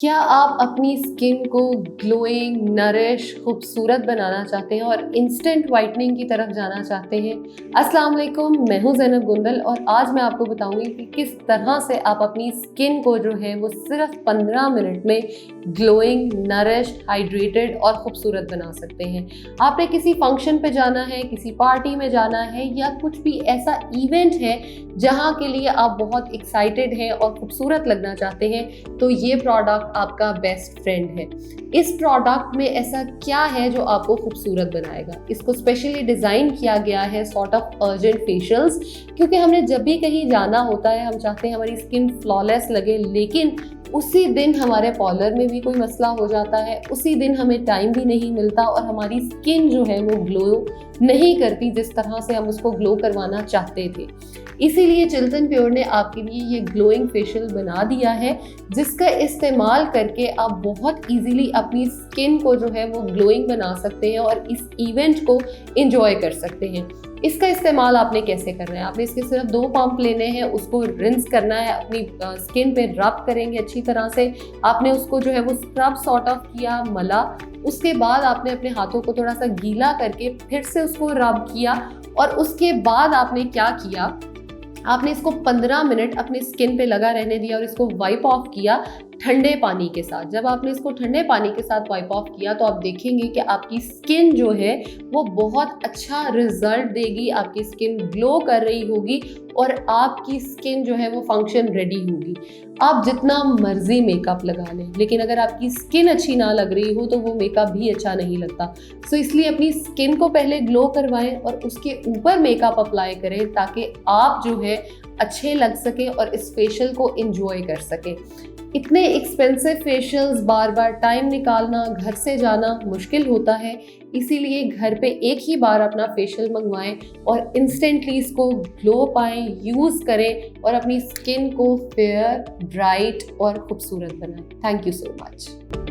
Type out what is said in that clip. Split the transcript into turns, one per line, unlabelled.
क्या आप अपनी स्किन को ग्लोइंग, नरिश, खूबसूरत बनाना चाहते हैं और इंस्टेंट वाइटनिंग की तरफ जाना चाहते हैं? अस्सलाम वालेकुम, मैं हूं ज़ैनब गुंदल और आज मैं आपको बताऊंगी कि किस तरह से आप अपनी स्किन को जो है वो सिर्फ 15 मिनट में ग्लोइंग, नरिश, हाइड्रेटेड और खूबसूरत बना सकते हैं। आपने किसी फंक्शन पे जाना है, किसी पार्टी में जाना है या कुछ भी ऐसा इवेंट है जहाँ के लिए आप बहुत एक्साइटेड हैं और खूबसूरत लगना चाहते हैं, तो ये प्रोडक्ट आपका बेस्ट फ्रेंड है। इस प्रोडक्ट में ऐसा क्या है जो आपको खूबसूरत बनाएगा? इसको स्पेशली डिज़ाइन किया गया है सॉर्ट ऑफ अर्जेंट फेशियल्स, क्योंकि हमने जब भी कहीं जाना होता है हम चाहते हैं हमारी स्किन फ्लॉलेस लगे, लेकिन उसी दिन हमारे पार्लर में भी कोई मसला हो जाता है, उसी दिन हमें टाइम भी नहीं मिलता और हमारी स्किन जो है वो ग्लो नहीं करती जिस तरह से हम उसको ग्लो करवाना चाहते थे। इसीलिए चिल्टन प्योर ने आपके लिए ये ग्लोइंग फेशियल बना दिया है, जिसका इस्तेमाल करके आप बहुत इजीली अपनी स्किन को जो है वो ग्लोइंग बना सकते हैं और इस इवेंट को एंजॉय कर सकते हैं। इसका इस्तेमाल आपने कैसे करना है? आपने इसके सिर्फ 2 पंप लेने हैं, उसको रिंस करना है, अपनी स्किन पे रब करेंगे अच्छी तरह से। आपने उसको जो है वो स्क्रब सॉर्ट ऑफ किया, मला, उसके बाद आपने अपने हाथों को थोड़ा सा गीला करके फिर से उसको रब किया और उसके बाद आपने क्या किया, आपने इसको 15 मिनट अपनी स्किन पे लगा रहने दिया और इसको वाइप ऑफ किया ठंडे पानी के साथ। जब आपने इसको ठंडे पानी के साथ वाइप ऑफ किया तो आप देखेंगे कि आपकी स्किन जो है वो बहुत अच्छा रिजल्ट देगी, आपकी स्किन ग्लो कर रही होगी और आपकी स्किन जो है वो फंक्शन रेडी होगी। आप जितना मर्जी मेकअप लगा लें, लेकिन अगर आपकी स्किन अच्छी ना लग रही हो तो वो मेकअप भी अच्छा नहीं लगता। सो इसलिए अपनी स्किन को पहले ग्लो करवाएं और उसके ऊपर मेकअप अप्लाई करें ताकि आप जो है अच्छे लग सके और इस फेशियल को एंजॉय कर सके। इतने एक्सपेंसिव फेशियल्स बार बार टाइम निकालना, घर से जाना मुश्किल होता है, इसीलिए घर पे एक ही बार अपना फेशियल मंगवाएं और इंस्टेंटली इसको ग्लो पाएं, यूज़ करें और अपनी स्किन को फेयर, ब्राइट और खूबसूरत बनाएं। Thank you so much.